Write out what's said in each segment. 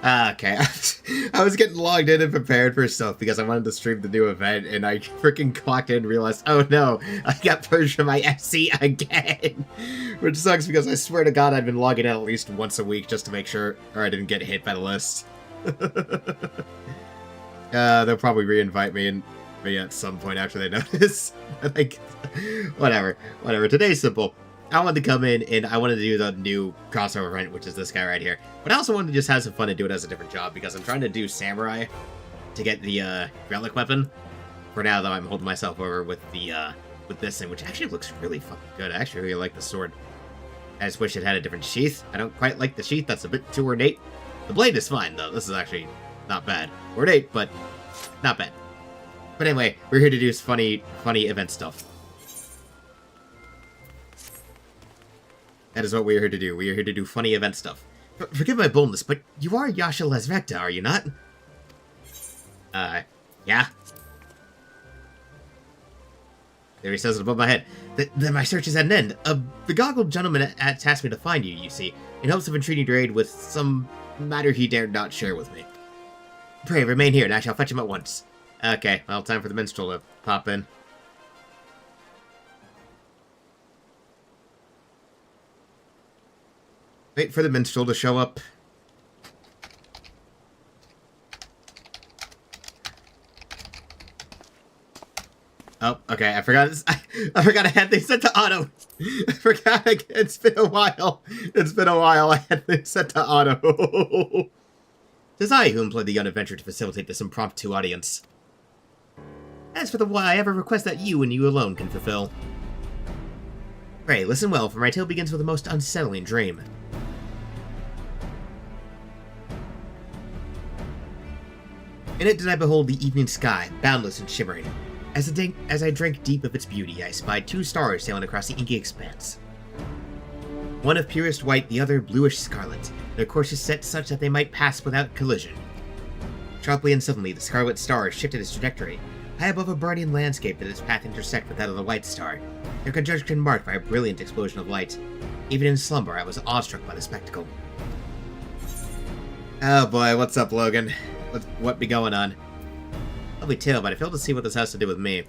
Okay. I was getting logged in and prepared for stuff because I wanted to stream the new event, and I freaking clocked in and realized, oh no, I got purged from my FC again! Which sucks because I swear to God I've been logging in at least once a week just to make sure or I didn't get hit by the list. They'll probably re-invite me at some point after they notice. Like, whatever. Today's simple. I wanted to come in and I wanted to do the new crossover event, which is this guy right here. But I also wanted to just have some fun and do it as a different job because I'm trying to do samurai to get the relic weapon. For now, though, I'm holding myself over with the with this thing, which actually looks really fucking good. I actually really like the sword. I just wish it had a different sheath. I don't quite like the sheath. That's a bit too ornate. The blade is fine, though. This is actually not bad. Ornate, but not bad. But anyway, we're here to do funny event stuff. That is what we are here to do. We are here to do funny event stuff. Forgive my boldness, but you are Yasha Lesvecta, are you not? Yeah. There he says it above my head. Then my search is at an end. A begoggled gentleman tasked me to find you, you see, in hopes of entreating your aid with some matter he dared not share with me. Pray, remain here, and I shall fetch him at once. Okay, well, time for the minstrel to pop in. Wait for the minstrel to show up. Oh, okay, I forgot I forgot I had things set to auto. I forgot it's been a while. I had things set to auto. Tis I who employed the young adventurer to facilitate this impromptu audience. As for the why, I have a request that you and you alone can fulfill. Pray, listen well, for my tale begins with a most unsettling dream. In it did I behold the evening sky, boundless and shimmering. As I drank deep of its beauty, I spied two stars sailing across the inky expanse. One of purest white, the other bluish scarlet, their courses set such that they might pass without collision. Sharply and suddenly, the scarlet star shifted its trajectory, high above a burning landscape that its path intersect with that of the white star, their conjunction marked by a brilliant explosion of light. Even in slumber, I was awestruck by the spectacle. Oh boy, what's up, Logan? What be going on? Lovely tale, but I fail to see what this has to do with me.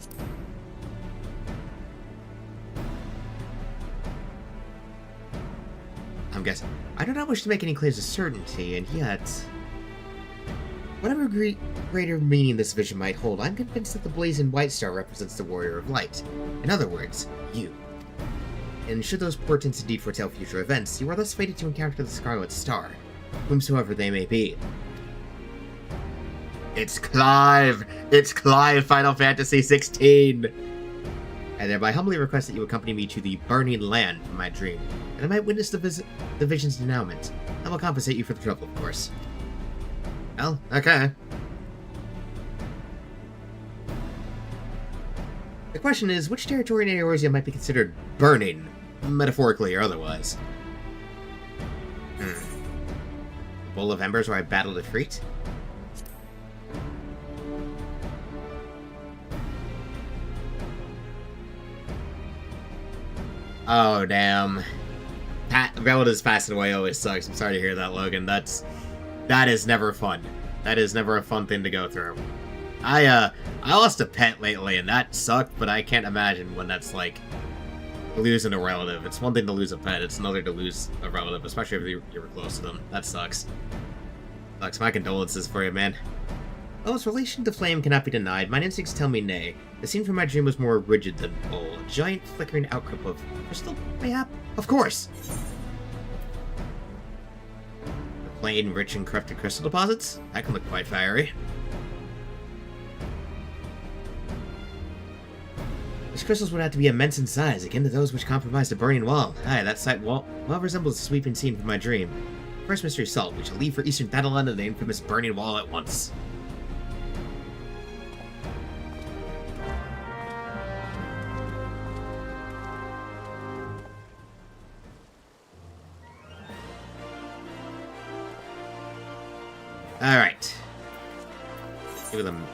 I'm guessing. I do not wish to make any claims of certainty, and yet... Whatever greater meaning this vision might hold, I'm convinced that the blazing white star represents the warrior of light. In other words, you. And should those portents indeed foretell future events, you are thus fated to encounter the Scarlet Star, whomsoever they may be. It's Clive! It's Clive, Final Fantasy XVI! I thereby humbly request that you accompany me to the burning land from my dream, and I might witness the vision's denouement. I will compensate you for the trouble, of course. Well, okay. The question is, which territory in Eorzea might be considered burning, metaphorically or otherwise? Bowl of Embers where I battled a Freet? Oh, damn. Relatives passing away always sucks. I'm sorry to hear that, Logan. That is never fun. That is never a fun thing to go through. I lost a pet lately, and that sucked, but I can't imagine when that's like losing a relative. It's one thing to lose a pet, it's another to lose a relative, especially if you were close to them. That sucks. Sucks. My condolences for you, man. While its relation to flame cannot be denied, my instincts tell me nay. The scene from my dream was more rigid than full. A giant flickering outcrop of crystal, mayhap? Of course! The plain, rich, and corrupted crystal deposits? That can look quite fiery. These crystals would have to be immense in size, akin to those which comprise the burning wall. Aye, that sight well resembles the sweeping scene from my dream. First mystery solved, we shall leave for Eastern Thanalan and the infamous burning wall at once. Alright. Give them.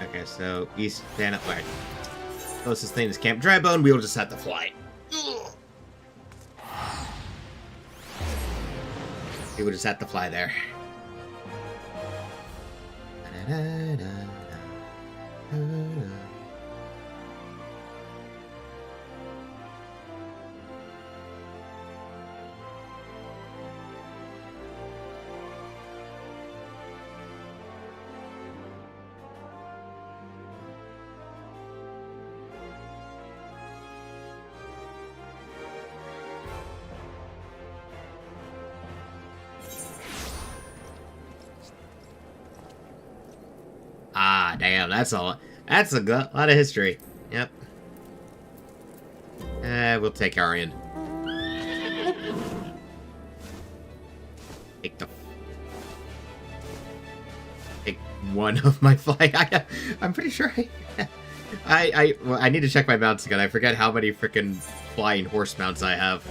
Okay, so East Thanalan. Closest thing is Camp Drybone, we will just have to fly. We will just have to fly there. Ah, damn, that's a lot of history. Yep. We'll take Arian. Take one of my flying. I'm pretty sure I need to check my mounts again. I forget how many freaking flying horse mounts I have.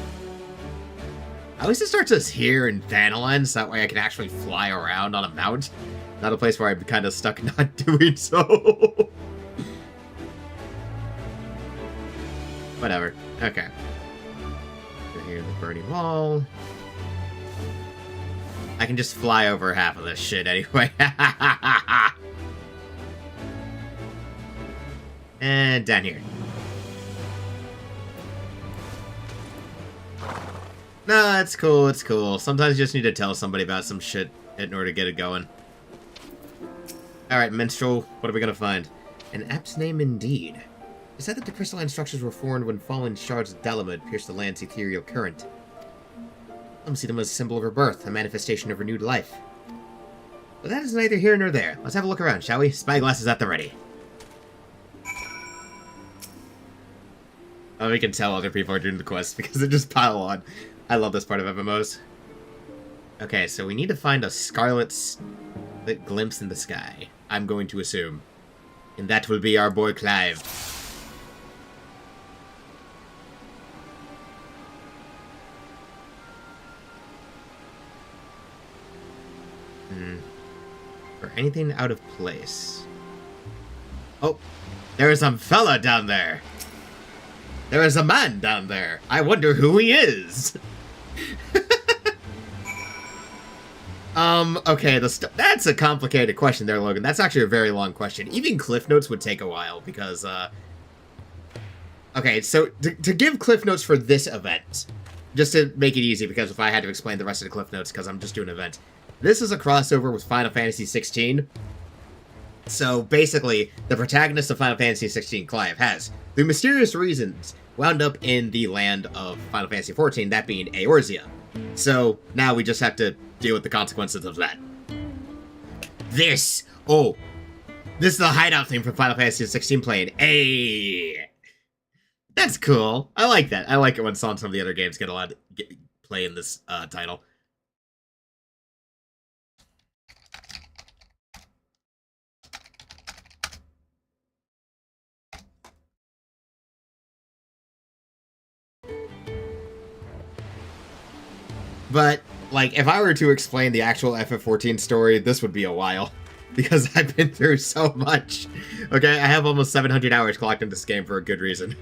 I always just start this here in Thanalands, that way I can actually fly around on a mount. Not a place where I'm kind of stuck not doing so. Whatever. Okay. Here, the burning wall. I can just fly over half of this shit anyway. And down here. No, it's cool, it's cool. Sometimes you just need to tell somebody about some shit in order to get it going. Alright, Minstrel, what are we gonna find? An apt name indeed. It said that the crystalline structures were formed when fallen shards of Dalamud pierced the land's ethereal current. Some see them as a symbol of rebirth, a manifestation of renewed life. But that is neither here nor there. Let's have a look around, shall we? Spyglass is at the ready. Oh, we can tell other people are doing the quest because they just pile on. I love this part of MMOs. Okay, so we need to find a scarlet glimpse in the sky, I'm going to assume. And that will be our boy Clive. Or anything out of place. Oh, there is some fella down there. There is a man down there. I wonder who he is. Okay, that's a complicated question there, Logan. That's actually a very long question. Even Cliff Notes would take a while, because, okay, so, to give Cliff Notes for this event, just to make it easy, because if I had to explain the rest of the Cliff Notes, because I'm just doing an event, this is a crossover with Final Fantasy XVI. So, basically, the protagonist of Final Fantasy XVI, Clive, has, through mysterious reasons, wound up in the land of Final Fantasy XIV, that being Eorzea. So, now we just have to deal with the consequences of that. This is the hideout theme from Final Fantasy XVI playing. Hey! That's cool. I like that. I like it when some of the other games get allowed to play in this title. But, like, if I were to explain the actual FF14 story, this would be a while. Because I've been through so much. Okay, I have almost 700 hours clocked in this game for a good reason.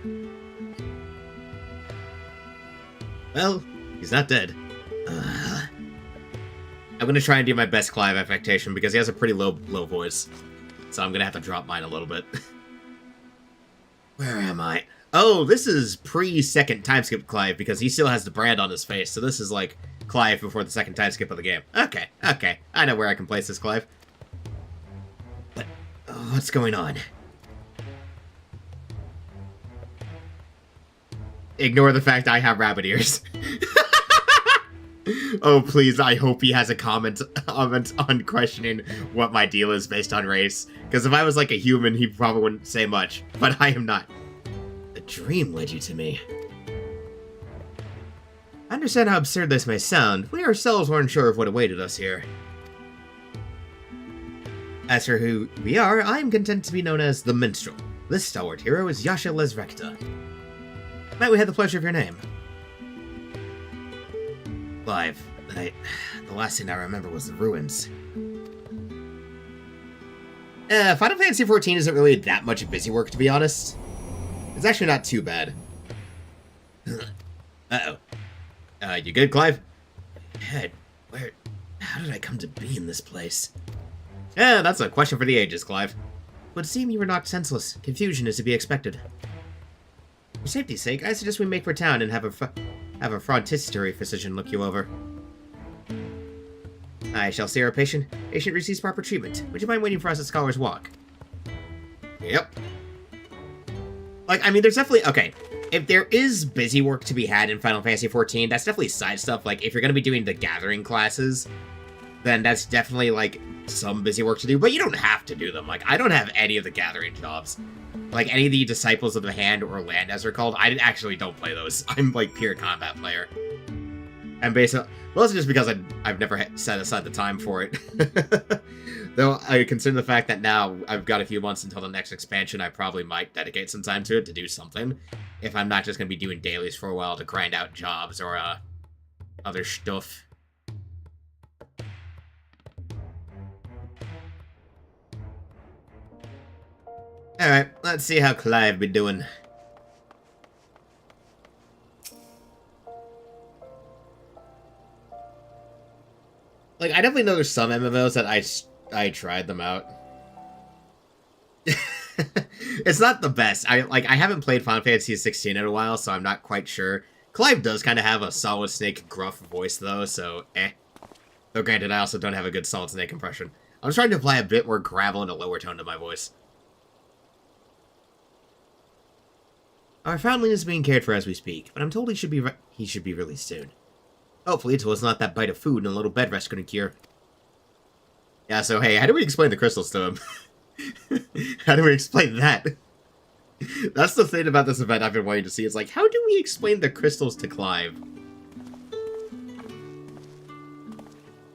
Well, he's not dead. I'm gonna try and do my best Clive affectation because he has a pretty low voice. So I'm gonna have to drop mine a little bit. Where am I? Oh, this is pre-second time skip Clive because he still has the brand on his face. So this is like Clive before the second time skip of the game. Okay. I know where I can place this Clive. But, what's going on? Ignore the fact I have rabbit ears. Oh, please, I hope he has a comment on questioning what my deal is based on race. Because if I was like a human, he probably wouldn't say much. But I am not. A dream led you to me. I understand how absurd this may sound. We ourselves weren't sure of what awaited us here. As for who we are, I am content to be known as the Minstrel. This stalwart hero is Yasha Lesrekta. Might we have the pleasure of your name? Clive, the last thing I remember was the ruins. Final Fantasy XIV isn't really that much busy work, to be honest. It's actually not too bad. Uh-oh. You good, Clive? Head, how did I come to be in this place? Yeah, that's a question for the ages, Clive. It would seem you were knocked senseless. Confusion is to be expected. For safety's sake, I suggest we make for town and have a frontistery physician look you over. I shall see our patient. Patient receives proper treatment. Would you mind waiting for us at Scholar's Walk? Yep. Like, I mean, there's definitely... Okay, if there is busy work to be had in Final Fantasy XIV, that's definitely side stuff. Like, if you're going to be doing the Gathering classes, then that's definitely, like, some busy work to do. But you don't have to do them. Like, I don't have any of the Gathering jobs. Like, any of the Disciples of the Hand or Land, as they're called, I actually don't play those. I'm, like, pure combat player. And basically... Mostly just because I've never set aside the time for it. Though I consider the fact that now I've got a few months until the next expansion, I probably might dedicate some time to it to do something. If I'm not just going to be doing dailies for a while to grind out jobs or other stuff. Alright, let's see how Clive be doing. Like, I definitely know there's some MMOs that I tried them out. It's not the best. I haven't played Final Fantasy XIV in a while, so I'm not quite sure. Clive does kind of have a Solid Snake gruff voice, though, so eh. Though granted, I also don't have a good Solid Snake impression. I'm trying to apply a bit more gravel and a lower tone to my voice. Our foundling is being cared for as we speak, but I'm told he should be released soon. Hopefully, till it's not that bite of food and a little bed rest gonna cure. Yeah, so hey, how do we explain the crystals to him? How do we explain that? That's the thing about this event I've been wanting to see. It's like, how do we explain the crystals to Clive?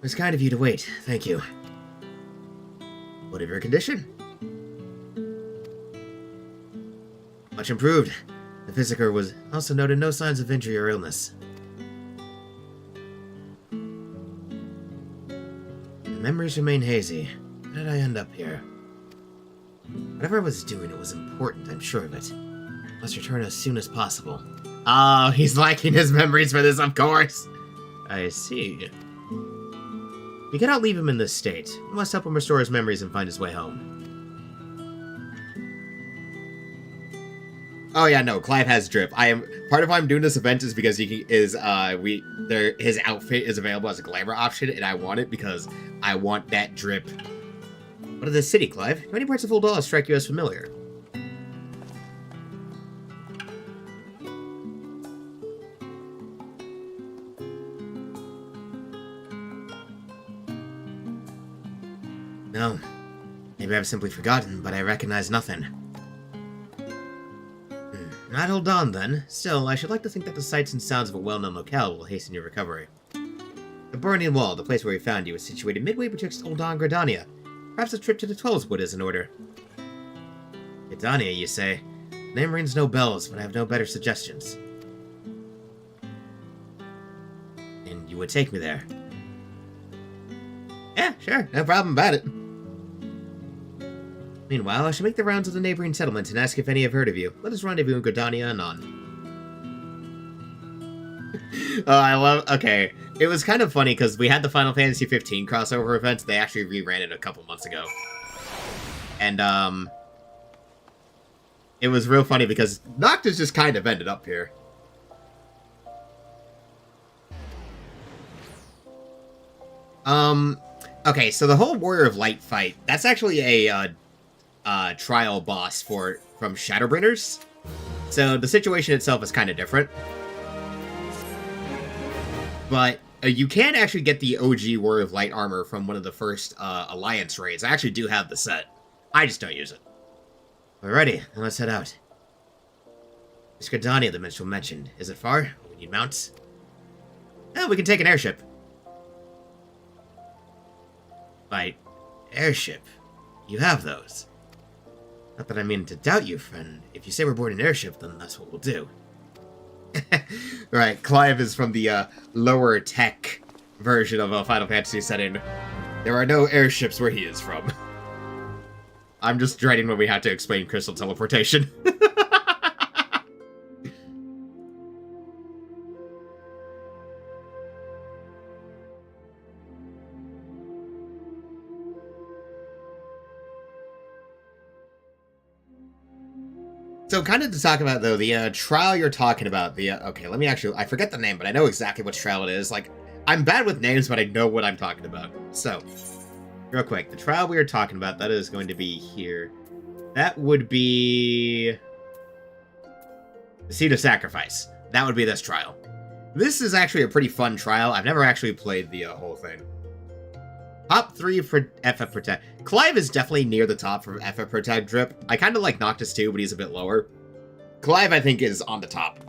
It's kind of you to wait. Thank you. Whatever your condition? Much improved. The Physiker was also noted no signs of injury or illness. Memories remain hazy. How did I end up here? Whatever I was doing, it was important, I'm sure of it. Must return as soon as possible. Oh, he's lacking his memories for this, of course! I see. We cannot leave him in this state. We must help him restore his memories and find his way home. Oh yeah, no, Clive has drip. Part of why I'm doing this event is because his outfit is available as a glamour option, and I want it because I want that drip. What of this city, Clive? Do any parts of Uldal strike you as familiar? No. Maybe I've simply forgotten, but I recognize nothing. Not hold on, then. Still, I should like to think that the sights and sounds of a well-known locale will hasten your recovery. The Burning Wall, the place where we found you, is situated midway betwixt Ul'dah and Gridania. Perhaps a trip to the Twelveswood is in order. Gridania, you say? The name rings no bells, but I have no better suggestions. And you would take me there? Yeah, sure, no problem about it. Meanwhile, I shall make the rounds of the neighboring settlements and ask if any have heard of you. Let us rendezvous in Gridania anon. Okay. It was kind of funny because we had the Final Fantasy XV crossover event. They actually reran it a couple months ago. And, it was real funny because Noctis just kind of ended up here. Okay, so the whole Warrior of Light fight, that's actually a, trial boss from Shadowbringers. So the situation itself is kind of different. But you can actually get the OG Warrior of Light armor from one of the first Alliance raids. I actually do have the set. I just don't use it. We're ready. Now let's head out. It's Gridania the minstrel mentioned. Is it far? We need mounts. Oh, we can take an airship. By airship? You have those. Not that I mean to doubt you, friend. If you say we're aboard an airship, then that's what we'll do. Right, Clive is from the lower tech version of a Final Fantasy setting. There are no airships where he is from. I'm just dreading when we have to explain crystal teleportation. So kind of to talk about, though, the trial you're talking about, okay, let me actually, I forget the name, but I know exactly which trial it is. Like, I'm bad with names, but I know what I'm talking about. So, real quick, the trial we are talking about, that is going to be here. That would be the Seed of Sacrifice. That would be this trial. This is actually a pretty fun trial. I've never actually played the whole thing. Top 3 for FF Protect. Clive is definitely near the top for FF Protect drip. I kind of like Noctis too, but he's a bit lower. Clive, I think, is on the top.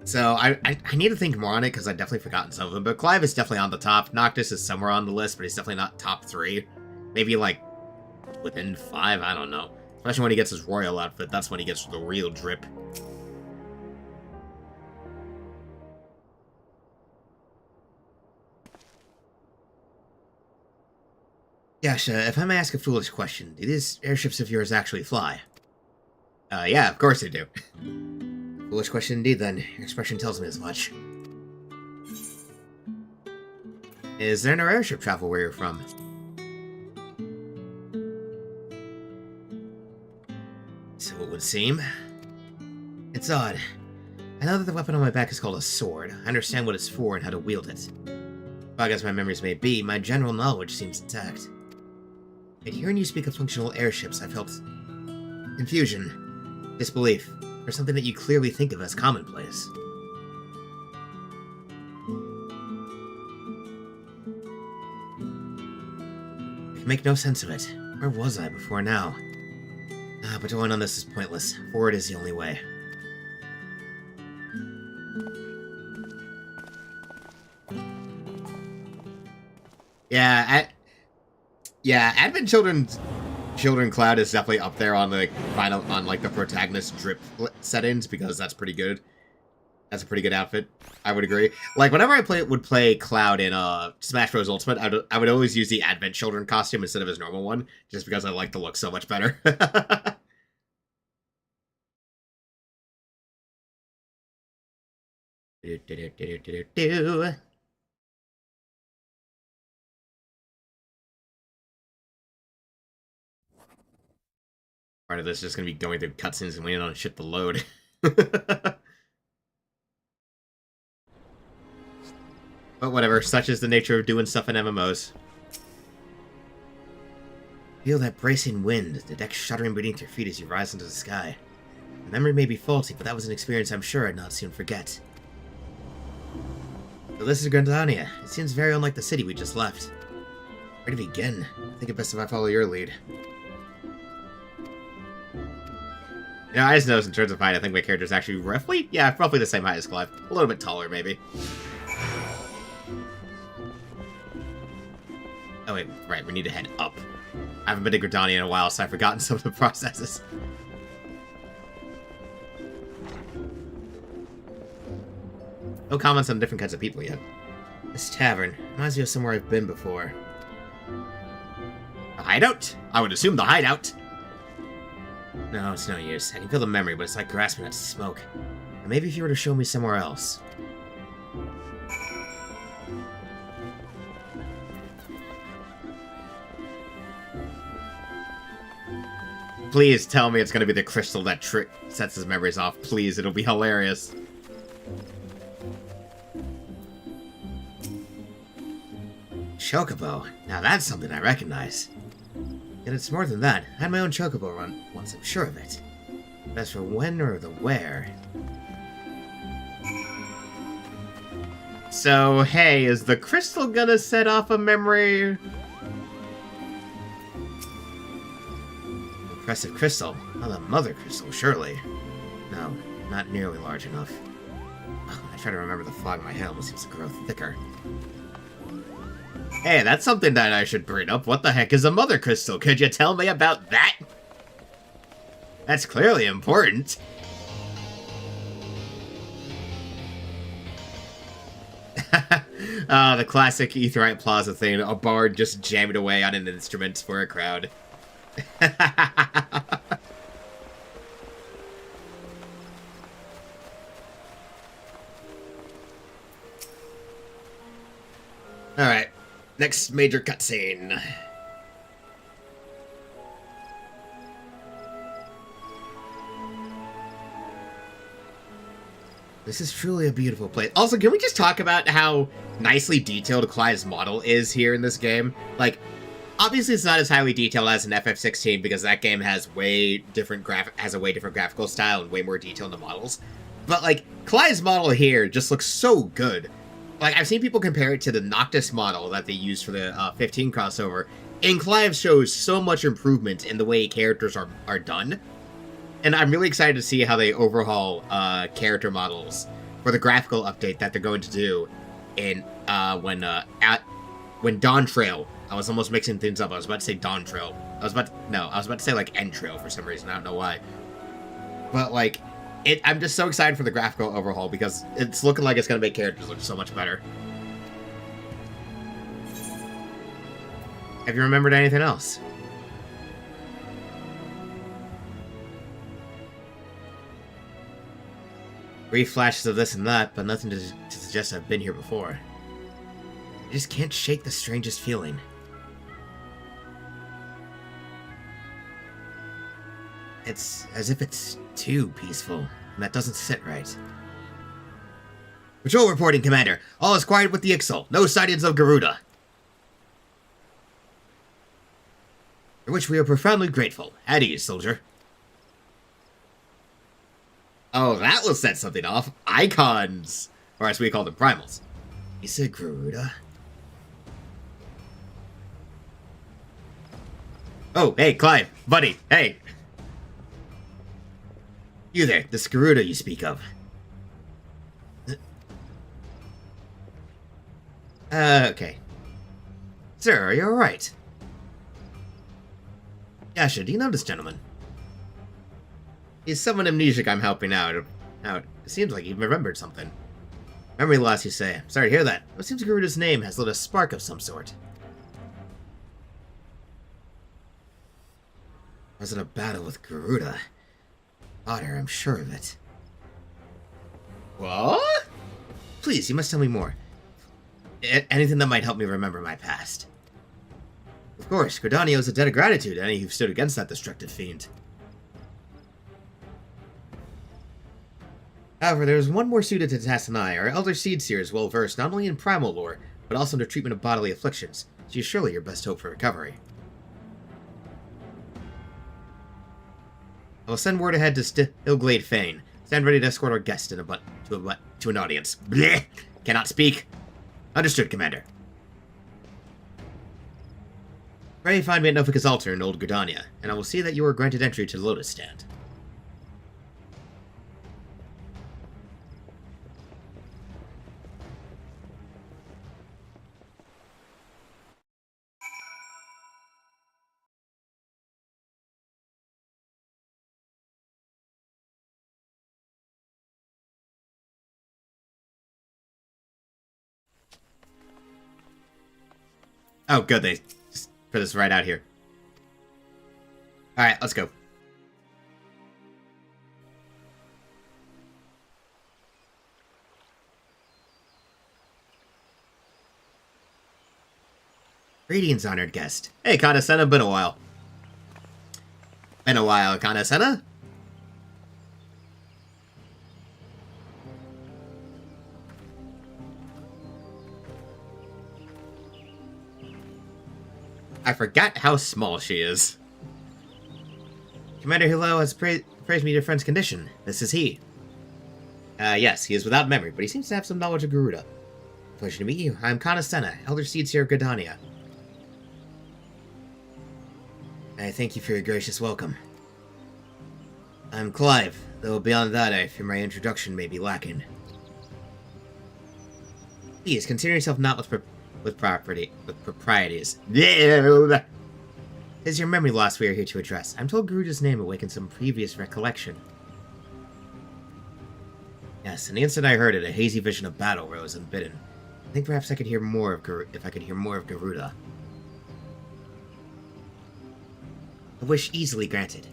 So I need to think more on it because I've definitely forgotten some of them. But Clive is definitely on the top. Noctis is somewhere on the list, but he's definitely not top 3. Maybe like within 5, I don't know. Especially when he gets his royal outfit, that's when he gets the real drip. Yasha, if I may ask a foolish question, do these airships of yours actually fly? Yeah, of course they do. Foolish question indeed, then. Your expression tells me as much. Is there no airship travel where you're from? So it would seem. It's odd. I know that the weapon on my back is called a sword. I understand what it's for and how to wield it. Fog as my memories may be, my general knowledge seems intact. Yet hearing you speak of functional airships, I felt confusion, disbelief, or something that you clearly think of as commonplace. I can make no sense of it. Where was I before now? But dwelling on this is pointless. Forward is the only way. Yeah, Advent Children Cloud is definitely up there on the the protagonist drip settings because that's pretty good. That's a pretty good outfit. I would agree. Like whenever I would play Cloud in Smash Bros Ultimate, I would always use the Advent Children costume instead of his normal one, just because I like the look so much better. Part of this is just going to be going through cutscenes and waiting on shit to load. But whatever, such is the nature of doing stuff in MMOs. Feel that bracing wind, the deck shuddering beneath your feet as you rise into the sky. The memory may be faulty, but that was an experience I'm sure I'd not soon forget. So this is Grandania. It seems very unlike the city we just left. Where to begin? I think it best if I follow your lead. Yeah, I just noticed in terms of height, I think my character's actually roughly the same height as Clive. A little bit taller, maybe. Oh wait, right, we need to head up. I haven't been to Gridania in a while, so I've forgotten some of the processes. No comments on different kinds of people yet. This tavern reminds me of somewhere I've been before. The hideout? I would assume the hideout. No, it's no use. I can feel the memory, but it's like grasping at smoke. And maybe if you were to show me somewhere else. Please tell me it's going to be the crystal that sets his memories off. Please, it'll be hilarious. Chocobo. Now that's something I recognize. Yet it's more than that. I had my own Chocobo run once, I'm sure of it. But as for when or the where... So, hey, is the crystal gonna set off a memory? Impressive crystal. Not a mother crystal, surely. No, not nearly large enough. I try to remember the fog in my helm seems to grow thicker. Hey, that's something that I should bring up. What the heck is a mother crystal? Could you tell me about that? That's clearly important. The classic Aetheryte Plaza thing. A bard just jamming away on an instrument for a crowd. Alright. Next major cutscene. This is truly a beautiful place. Also, can we just talk about how nicely detailed Clive's model is here in this game? Like, obviously it's not as highly detailed as an FF16 because that game has a way different graphical style and way more detail in the models. But, like, Clive's model here just looks so good. Like, I've seen people compare it to the Noctis model that they used for the 15 crossover, and Clive shows so much improvement in the way characters are done. And I'm really excited to see how they overhaul character models for the graphical update that they're going to do in when Dawn Trail. I was almost mixing things up. I was about to say Dawn Trail. I was about to say like End Trail for some reason. I don't know why. But like, I'm just so excited for the graphical overhaul because it's looking like it's going to make characters look so much better. Have you remembered anything else? Brief flashes of this and that, but nothing to suggest I've been here before. I just can't shake the strangest feeling. It's as if it's too peaceful, and that doesn't sit right. Patrol reporting, Commander. All is quiet with the Ixal. No sightings of Garuda. For which we are profoundly grateful. At ease, soldier. Oh, that will set something off. Icons! Or as we call them, primals. You said Garuda? Oh, hey, Clive. Buddy, hey. You there, this Garuda you speak of. Okay. Sir, are you alright? Yasha, do you know this gentleman? He's someone amnesiac I'm helping out. It seems like he remembered something. Memory loss, you say. Sorry to hear that. It seems Garuda's name has lit a spark of some sort. I was in a battle with Garuda. Otter, I'm sure of it. What? Please, you must tell me more. Anything that might help me remember my past. Of course, Gridania owes a debt of gratitude to any who stood against that destructive fiend. However, there is one more suited to the task than I. Our Elder Seedseer is well versed not only in primal lore, but also in the treatment of bodily afflictions. She is surely your best hope for recovery. I will send word ahead to Stillglade Fane. Stand ready to escort our guest to an audience. Blech! Cannot speak. Understood, Commander. Pray find me at Nofika's altar in Old Gridania, and I will see that you are granted entry to the Lotus Stand. Oh, good, they just put this right out here. Alright, let's go. Greetings, honored guest. Hey, Kanasena, been a while. Been a while, Kanasena? I forgot how small she is. Commander Hilo has praised me your friend's condition. This is he. Yes, he is without memory, but he seems to have some knowledge of Garuda. Pleasure to meet you. I'm Kanasena, Elder Seedseer of Gridania. I thank you for your gracious welcome. I'm Clive, though beyond that I fear my introduction may be lacking. Please, consider yourself not with proprieties. Is your memory loss we are here to address? I'm told Garuda's name awakened some previous recollection. Yes, in the instant I heard it, a hazy vision of battle rose unbidden. I think perhaps I could hear more of if I could hear more of Garuda. A wish easily granted.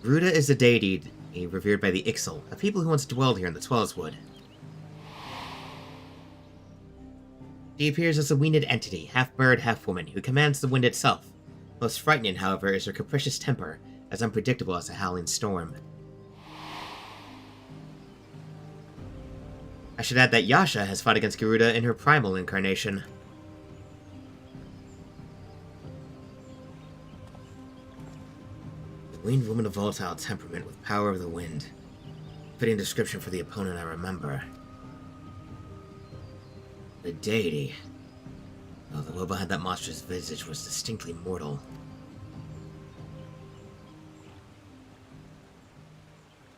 Garuda is a deity revered by the Ixal, a people who once dwelled here in the Tweleswood. She appears as a winged entity, half bird, half woman, who commands the wind itself. Most frightening, however, is her capricious temper, as unpredictable as a howling storm. I should add that Yasha has fought against Garuda in her primal incarnation. The winged woman of volatile temperament with power of the wind. Fitting description for the opponent I remember. The deity. Oh, the will behind that monstrous visage was distinctly mortal.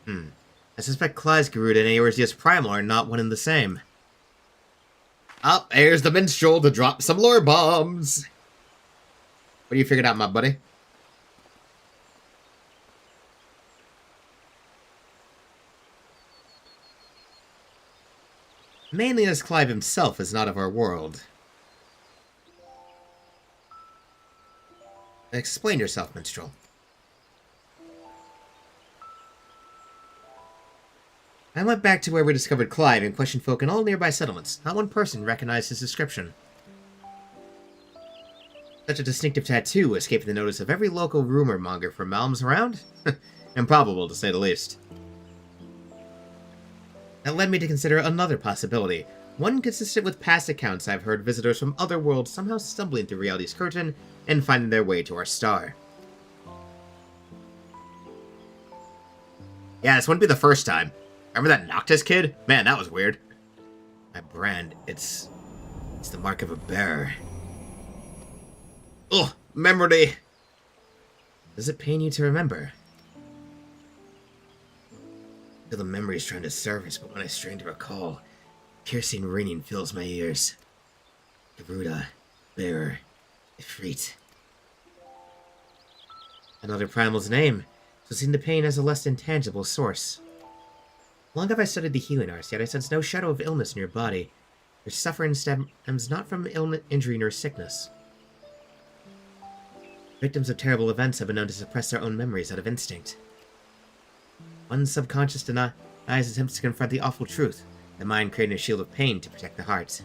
I suspect Clive's Garuda and Aor's Jest Primal are not one and the same. Up, here's the minstrel to drop some lore bombs! What do you figured out, my buddy? Mainly as Clive himself is not of our world. Explain yourself, minstrel. I went back to where we discovered Clive and questioned folk in all nearby settlements. Not one person recognized his description. Such a distinctive tattoo escaped the notice of every local rumor monger from Malms around? Improbable, to say the least. That led me to consider another possibility. One consistent with past accounts I've heard visitors from other worlds somehow stumbling through reality's curtain and finding their way to our star. Yeah, this wouldn't be the first time. Remember that Noctis kid? Man, that was weird. My brand, it's the mark of a bear. Ugh, memory. Does it pain you to remember? I feel the memories trying to surface, but when I strain to recall, piercing ringing fills my ears. Garuda, bearer, Ifrit. Another primal's name, so seeing the pain as a less intangible source. Long have I studied the healing arts, yet I sense no shadow of illness in your body. Your suffering stems not from illness, injury, nor sickness. Victims of terrible events have been known to suppress their own memories out of instinct. One's subconscious denies attempts to confront the awful truth, the mind creating a shield of pain to protect the heart.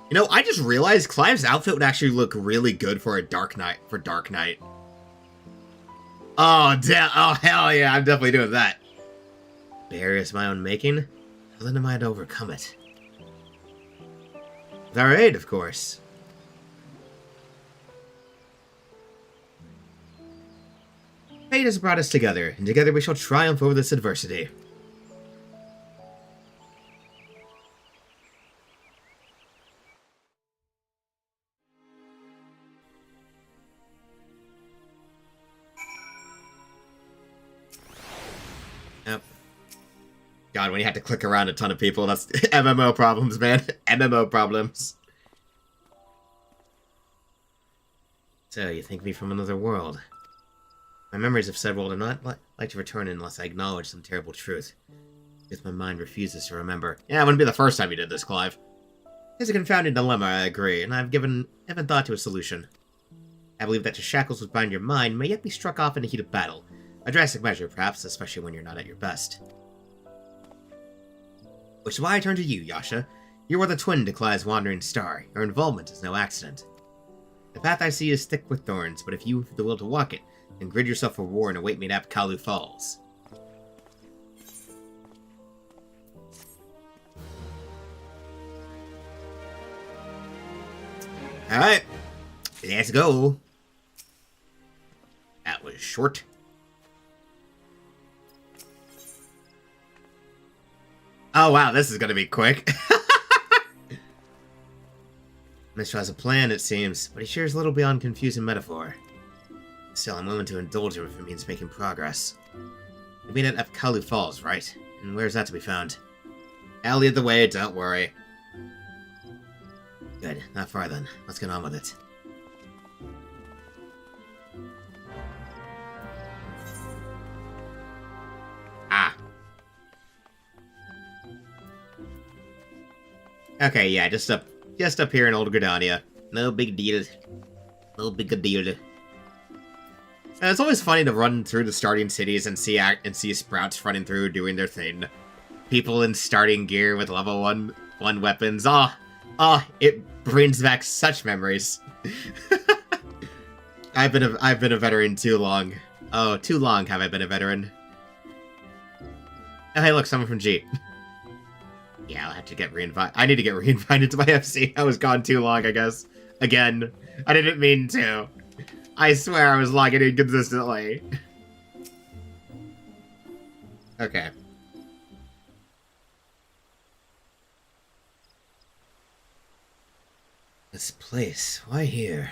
You know, I just realized Clive's outfit would actually look really good for a Dark Knight. Oh, damn. Oh, hell yeah. I'm definitely doing that. Bear is my own making. How then am I to overcome it? With our aid, of course. Fate has brought us together, and together we shall triumph over this adversity. Yep. God, when you have to click around a ton of people, that's MMO problems, man. MMO problems. So, you think me from another world? My memories of said world are not like to return unless I acknowledge some terrible truth. Because my mind refuses to remember. Yeah, it wouldn't be the first time you did this, Clive. It's a confounding dilemma, I agree, and I've given thought to a solution. I believe that the shackles which bind your mind may yet be struck off in the heat of battle. A drastic measure, perhaps, especially when you're not at your best. Which is why I turn to you, Yasha. You are the twin to Clive's wandering star. Your involvement is no accident. The path I see is thick with thorns, but if you have the will to walk it, then grid yourself for war and await me at Kalu Falls. Alright, let's go. That was short. Oh wow, this is gonna be quick. Mr. has a plan, it seems, but he shares a little beyond confusing metaphor. Still, I'm willing to indulge him if it means making progress. We meet at Kalu Falls, right? And where's that to be found? I'll lead the way, don't worry. Good, not far then. Let's get on with it. Ah. Okay, yeah, just up here in Old Gridania. No big deal. No big deal. And it's always funny to run through the starting cities and see sprouts running through doing their thing. People in starting gear with level 1 weapons. It brings back such memories. I've been a veteran too long. Oh, too long have I been a veteran. Oh, hey, look, someone from G. Yeah, I'll have to get reinvited. I need to get reinvited to my FC. I was gone too long, I guess. Again, I didn't mean to. I swear I was logging in consistently. Okay. This place, why here?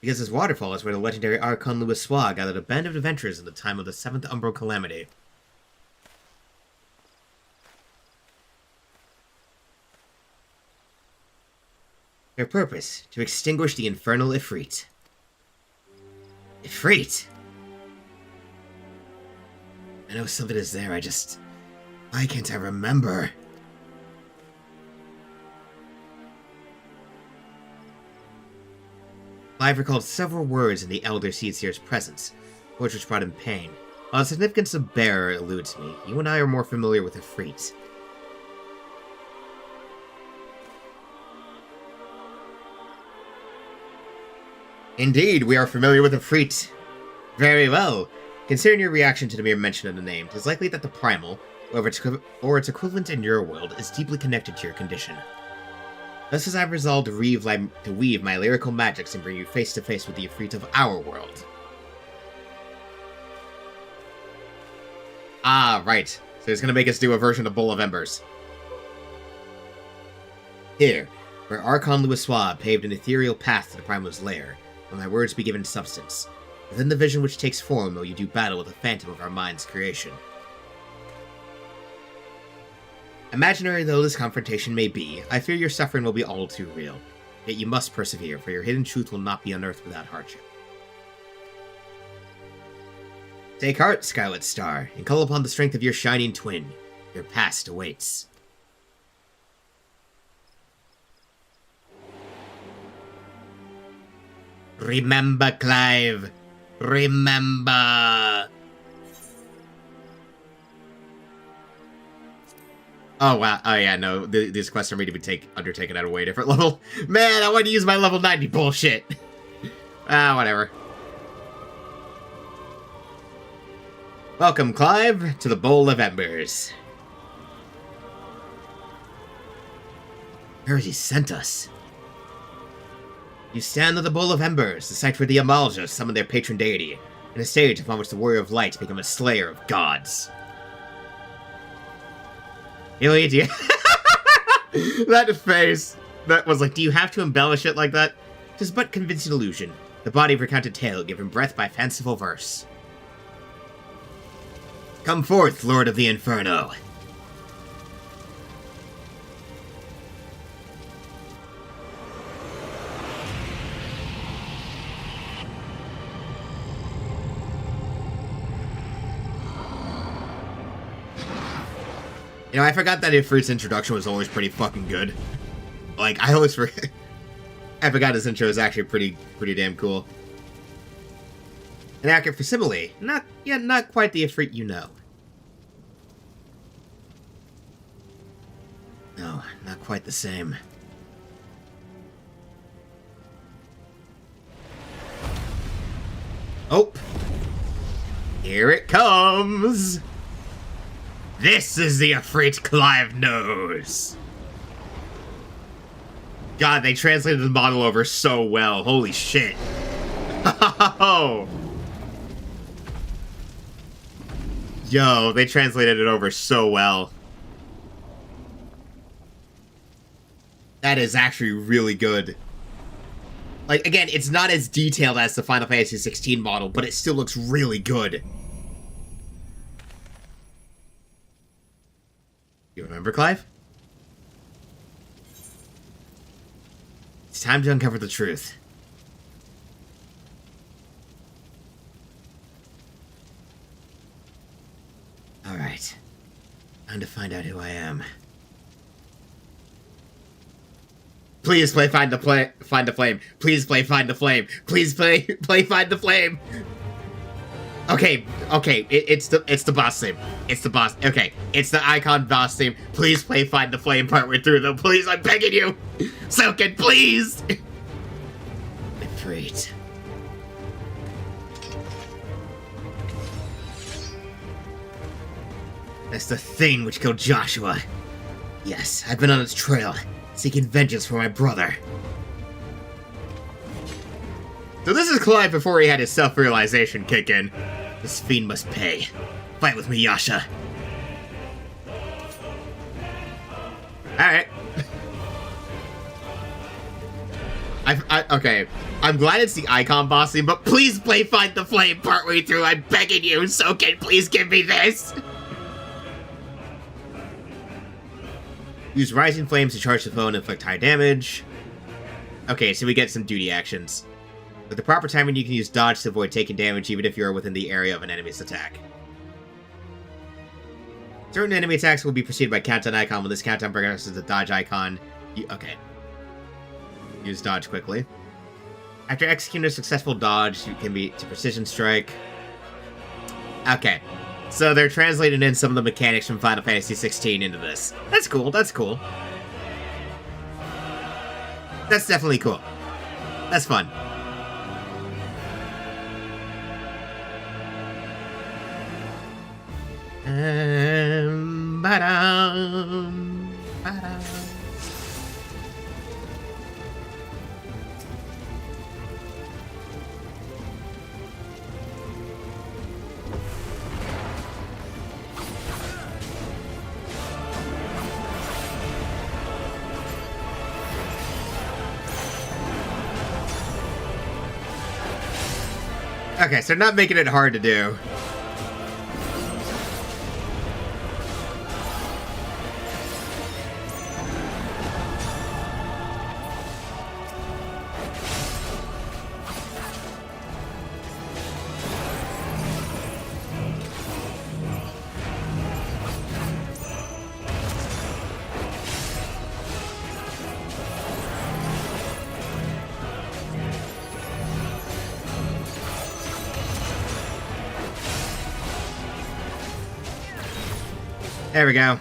Because this waterfall is where the legendary Archon Louisoix gathered a band of adventurers in the time of the 7th Umbral Calamity. Their purpose, to extinguish the infernal Ifrit. Ifrit? I know something is there, why can't I remember? Clive recalled several words in the Elder Seedseer's presence, words which brought him pain. While the significance of bearer eludes me, you and I are more familiar with Ifrit. Indeed, we are familiar with Ifrit. Very well. Considering your reaction to the mere mention of the name, it is likely that the primal, or its equivalent in your world, is deeply connected to your condition. Thus as I've resolved to weave my lyrical magics and bring you face to face with the Ifrit of our world. Ah, right. So he's gonna make us do a version of Bowl of Embers. Here, where Archon Louisoix paved an ethereal path to the Primal's lair, will my words be given substance. Within the vision which takes form will you do battle with the phantom of our mind's creation. Imaginary though this confrontation may be, I fear your suffering will be all too real. Yet you must persevere, for your hidden truth will not be unearthed without hardship. Take heart, Scarlet Star, and call upon the strength of your shining twin. Your past awaits. Remember, Clive. Remember. Oh, wow. Oh, yeah, no. These quests are made to be undertaken at a way different level. Man, I want to use my level 90 bullshit. Whatever. Welcome, Clive, to the Bowl of Embers. Where has he sent us? You stand at the Bowl of Embers, the site where the Amalja summon their patron deity, and a stage upon which the Warrior of Light become a slayer of gods. Really, do you... That face, that was like, do you have to embellish it like that? 'Tis but convincing illusion, the body of recounted tale given breath by fanciful verse. Come forth, Lord of the Inferno. You know, I forgot that Ifrit's introduction was always pretty fucking good. Like, I always forget. I forgot his intro is actually pretty damn cool. An accurate facsimile. Not quite the Ifrit you know. No, not quite the same. Oh! Here it comes! This is the Ifrit Clive knows! God, they translated the model over so well. Holy shit. Oh! Yo, they translated it over so well. That is actually really good. Like, again, it's not as detailed as the Final Fantasy XVI model, but it still looks really good. You remember, Clive? It's time to uncover the truth. Alright. Time to find out who I am. Please play Find the Flame. Please play Find the Flame. Please play Find the Flame. Okay, it's the boss theme. It's the boss. Okay, it's the icon boss theme. Please play Find the Flame partway through, though. Please, I'm begging you. Seiker, please. I'm afraid. That's the thing which killed Joshua. Yes, I've been on its trail, seeking vengeance for my brother. So this is Clive before he had his self-realization kick in. This fiend must pay. Fight with me, Yasha. Alright. Okay. I'm glad it's the icon boss theme, but please play Find the Flame partway through. I'm begging you, Soken, please give me this. Use Rising Flames to charge the foe and inflict high damage. Okay, so we get some duty actions. With the proper timing, you can use dodge to avoid taking damage even if you are within the area of an enemy's attack. Certain enemy attacks will be preceded by countdown icon. When this countdown progresses to the dodge icon, okay. Use dodge quickly. After executing a successful dodge, you can be to precision strike. Okay. So they're translating in some of the mechanics from Final Fantasy XVI into this. That's cool, that's cool. That's definitely cool. That's fun. Ba-dum, ba-dum. Okay, so not making it hard to do. There we go.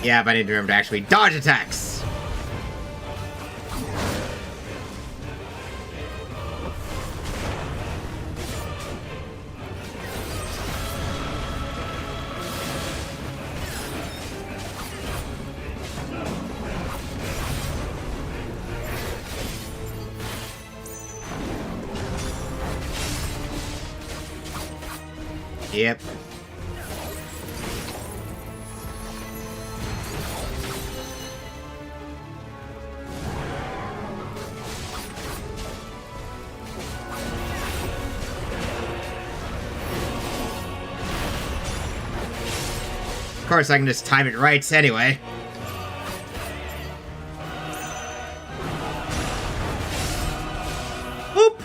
Yeah, but I need to remember to actually dodge attacks. Yep. Of course, I can just time it right anyway. Whoop!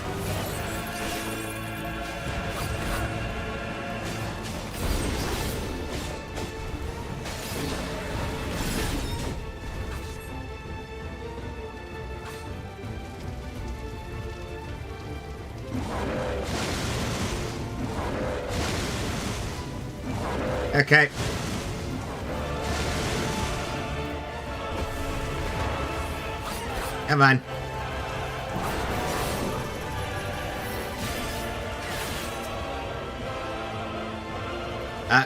Okay. Come on.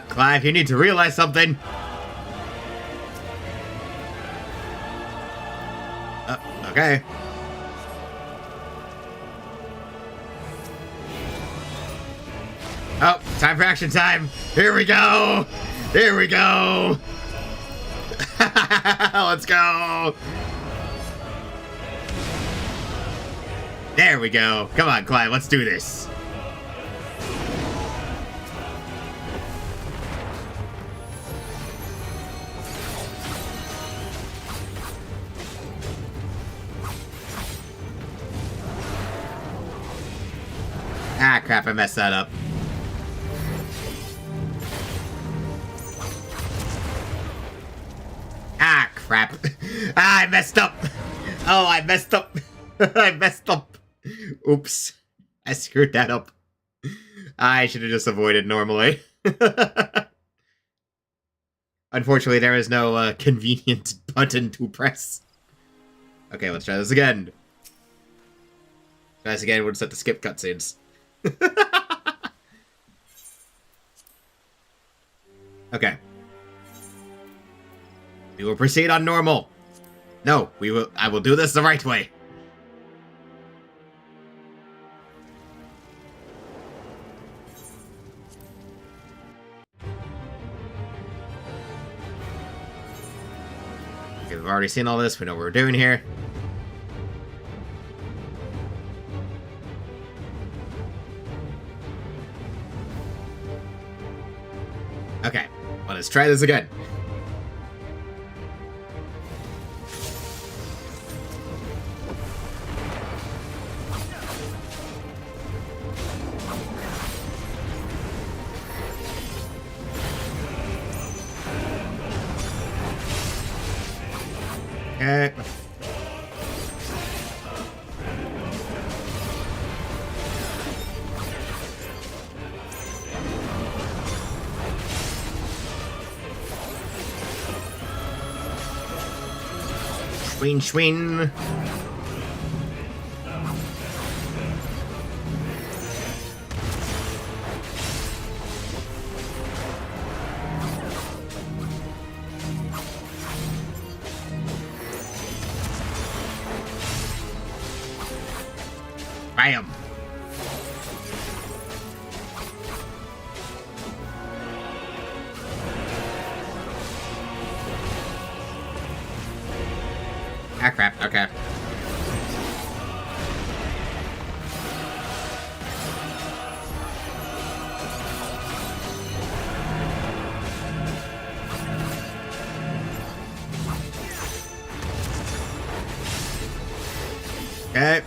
Clive, you need to realize something. Okay. Oh, time for action time. Here we go. Here we go. Let's go. There we go. Come on, Clive, let's do this. Ah, crap, I messed that up. Ah, crap. Ah, I messed up. Oh, I messed up. I messed up. Oops. I screwed that up. I should have just avoided normally. Unfortunately, there is no convenient button to press. Okay, let's try this again. Try this again, we'll just have to skip cutscenes. Okay. We will proceed on normal. No, I will do this the right way. Okay, we've already seen all this. We know what we're doing here. Okay, well, let's try this again. Okay. Schween, schween. Bam. Ah, crap. Okay. Okay.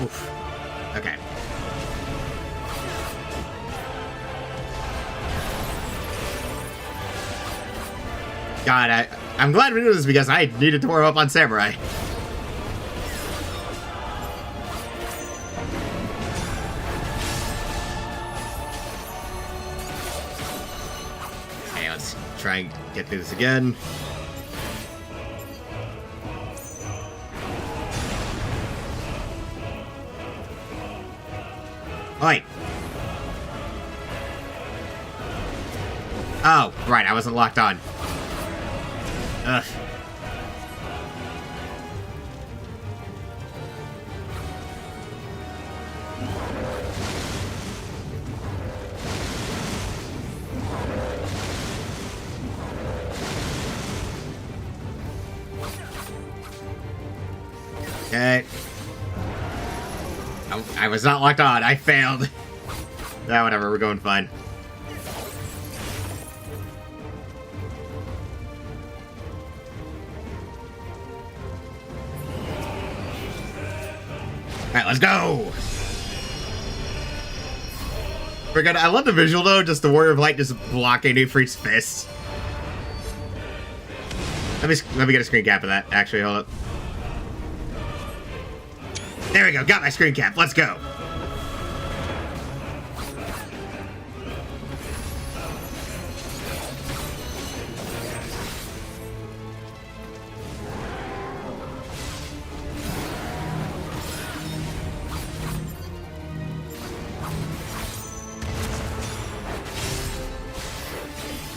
Oof. Okay. God, I'm glad we knew this because I needed to warm up on Samurai. Okay, let's try and get through this again. Oi! Oh, right, I wasn't locked on. Ugh. Okay. I was not locked on. I failed. Nah, whatever. We're going fine. Alright, let's go! Forget. I love the visual, though. Just the Warrior of Light just blocking Newfreak's fist. Let me get a screen cap of that. Actually, hold up. There we go. Got my screen cap. Let's go.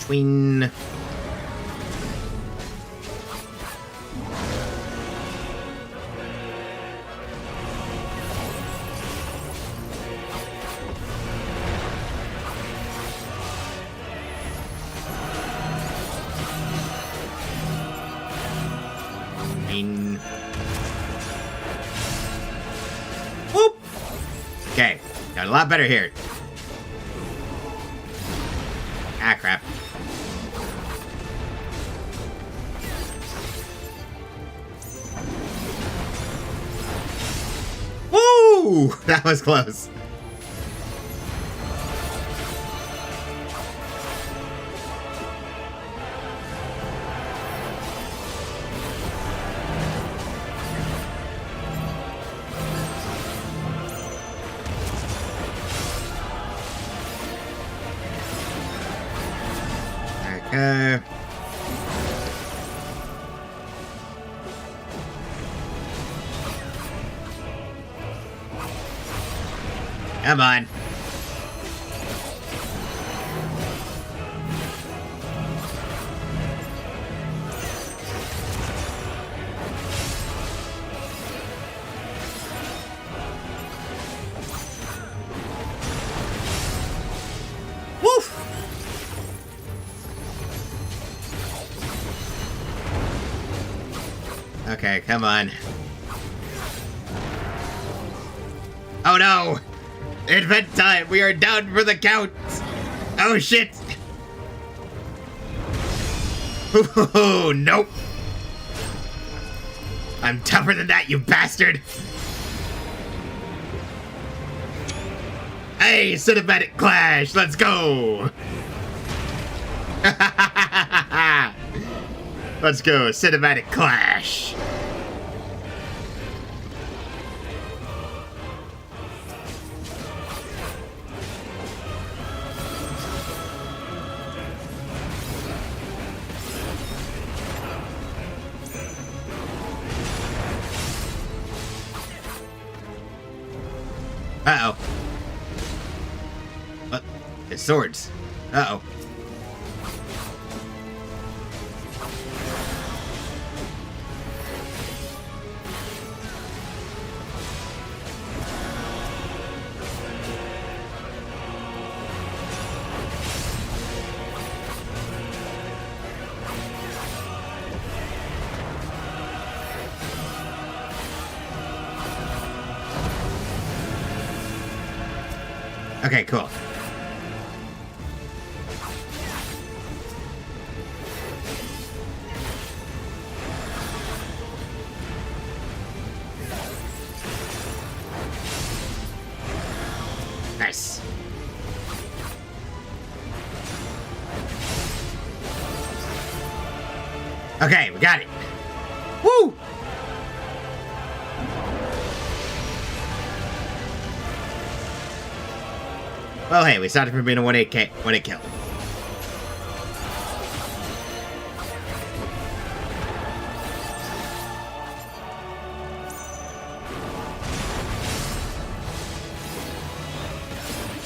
Tween. Okay, got a lot better here. Ah, crap. Woo! That was close. Okay. Come on. Woof! Okay, come on. Oh no! Event time! We are down for the count! Oh shit! Oh, nope! I'm tougher than that, you bastard! Hey, cinematic clash! Let's go! Let's go, cinematic clash! Uh-oh. What? It's swords. Uh-oh. Okay, cool. Nice. Okay, we got it. Woo! Well, hey, we started from being a 1-8 kill.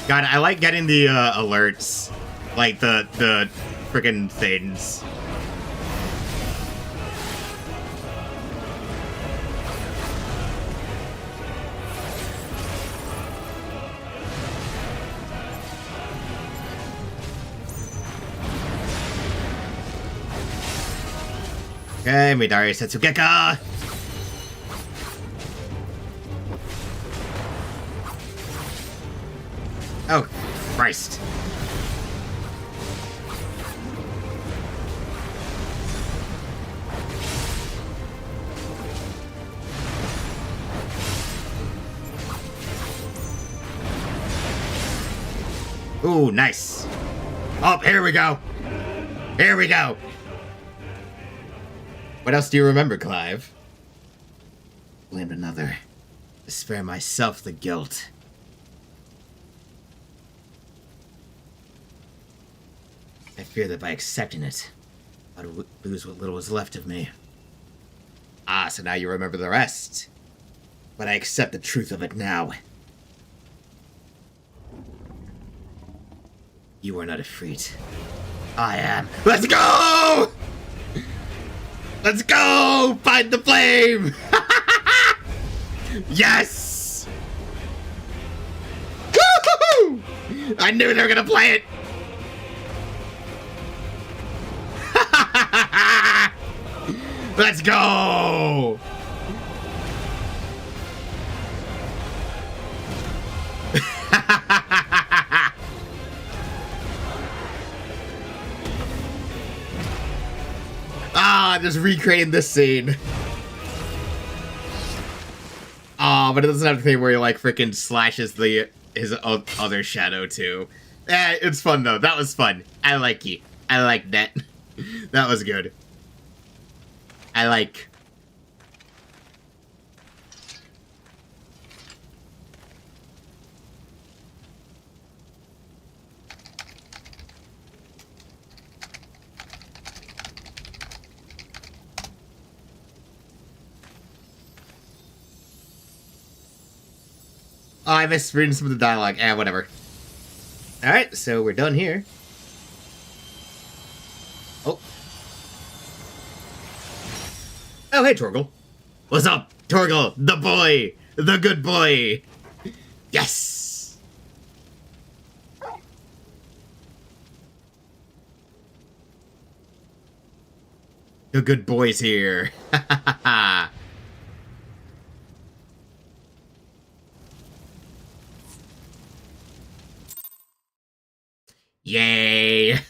God, I like getting the alerts, like the freaking things. Okay, Midari Setsugeka! Oh, Christ. Ooh, nice. Oh, here we go. Here we go. What else do you remember, Clive? Blame another. To spare myself the guilt. I fear that by accepting it, I'd lose what little was left of me. Ah, so now you remember the rest. But I accept the truth of it now. You are not afraid. I am. Let's go! Let's go! Find the flame! Yes! Woo-hoo-hoo! I knew they were gonna play it! Let's go! just recreating this scene. Oh, but it doesn't have the thing where he, like, freaking slashes his other shadow, too. It's fun, though. That was fun. I like you. I like that. That was good. I like... Oh, I missed reading some of the dialogue. Whatever. Alright, so we're done here. Oh. Oh, hey, Torgal. What's up, Torgal? The boy! The good boy! Yes! The good boy's here. Ha ha ha ha. Yay!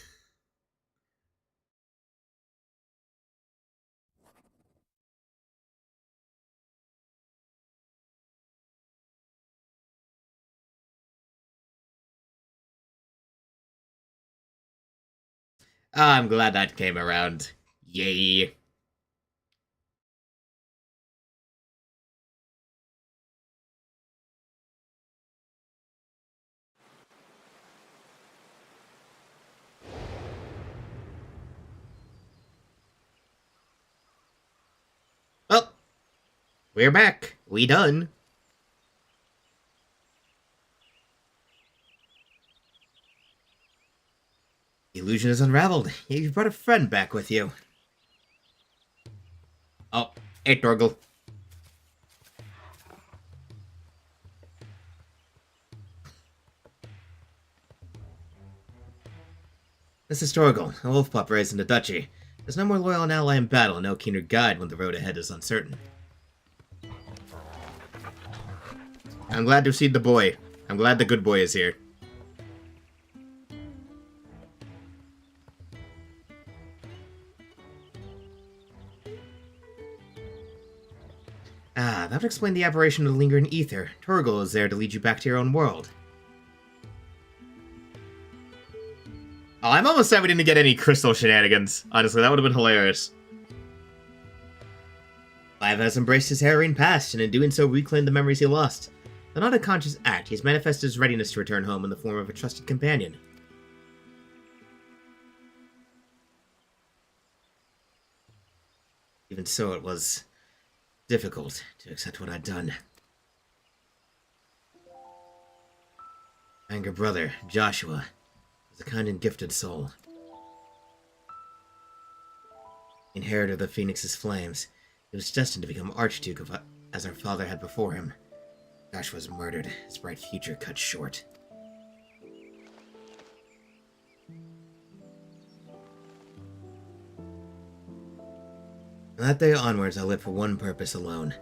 I'm glad that came around. Yay. Well, we're back. We done. The illusion is unraveled. You've brought a friend back with you. Oh, hey, Torgal. This is Torgal, a wolf pup raised in the duchy. There's no more loyal ally in battle, no keener guide when the road ahead is uncertain. I'm glad to see the boy. I'm glad the good boy is here. Ah, that would explain the aberration of the lingering ether. Torgal is there to lead you back to your own world. Oh, I'm almost sad we didn't get any crystal shenanigans. Honestly, that would have been hilarious. Clive has embraced his harrowing past, and in doing so reclaimed the memories he lost. Though not a conscious act, he's manifested his readiness to return home in the form of a trusted companion. Even so, it was difficult to accept what I'd done. My younger brother, Joshua, was a kind and gifted soul. Inheritor of the Phoenix's flames, he was destined to become Archduke as our father had before him. Joshua was murdered, his bright future cut short. From that day onwards, I lived for one purpose alone.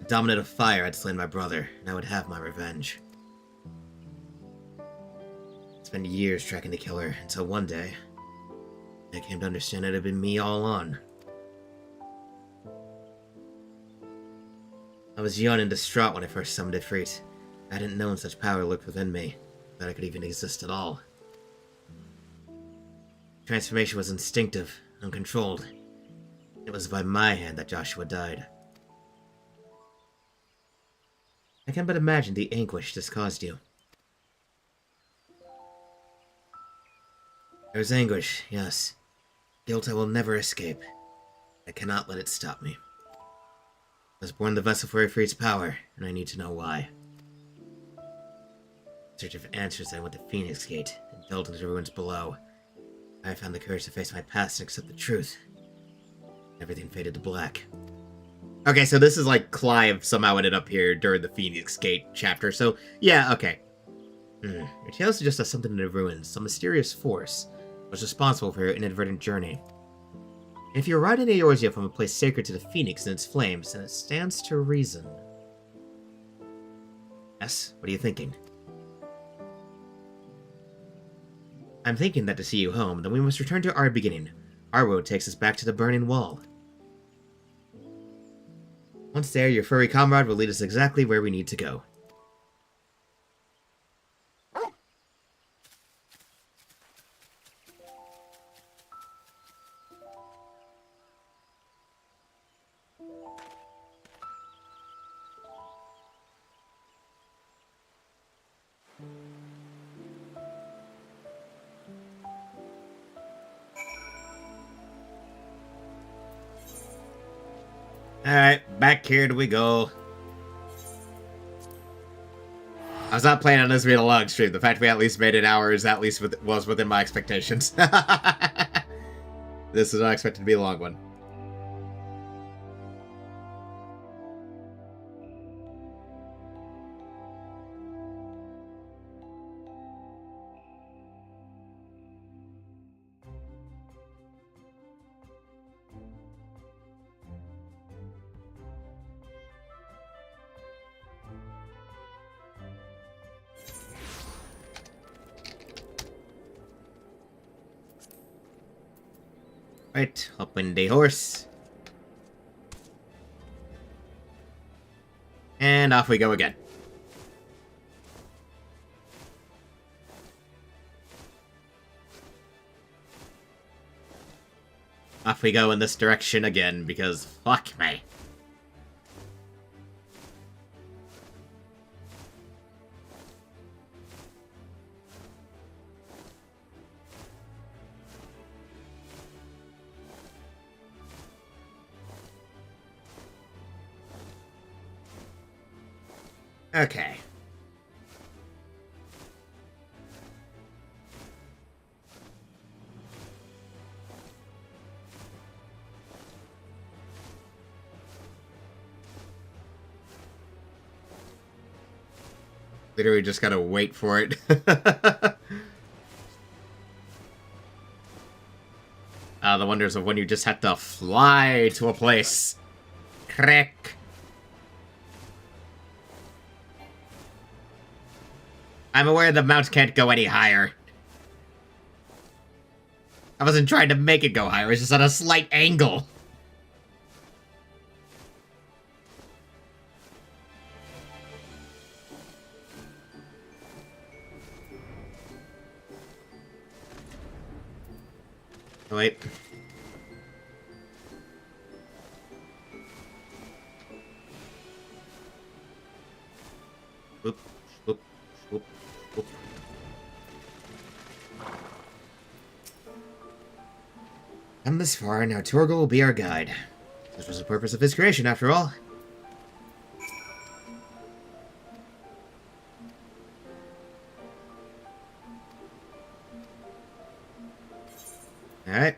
The dominant of fire had slain my brother, and I would have my revenge. I spent years tracking the killer, until one day, I came to understand it had been me all along. I was young and distraught when I first summoned Ifrit. I hadn't known such power lurked within me, that I could even exist at all. Transformation was instinctive, uncontrolled. It was by my hand that Joshua died. I can but imagine the anguish this caused you. There was anguish, yes. Guilt I will never escape. I cannot let it stop me. I was born the vessel for Ifrit's power, and I need to know why. In search of answers, I went to Phoenix Gate and delved into the ruins below. I found the courage to face my past and accept the truth. Everything faded to black. Okay, so this is like Clive somehow ended up here during the Phoenix Gate chapter, so yeah, okay. Your tale suggests something in the ruins, some mysterious force, was responsible for your inadvertent journey. And if you're riding Eorzea from a place sacred to the Phoenix and its flames, then it stands to reason. Yes, what are you thinking? I'm thinking that to see you home, then we must return to our beginning. Our road takes us back to the Burning Wall. Once there, your furry comrade will lead us exactly where we need to go. Alright, back here we go. I was not planning on this being a long stream. The fact we at least made an hour is at least was within my expectations. This is not expected to be a long one. Right, open the horse. And off we go again. Off we go in this direction again, because fuck me. Okay. Literally just gotta wait for it. The wonders of when you just have to fly to a place. Crack. I'm aware the mount can't go any higher. I wasn't trying to make it go higher, it's just at a slight angle. Oh, wait. Whoop, whoop, whoop, whoop. Come this far, now Torgal will be our guide. This was the purpose of his creation, after all. Alright,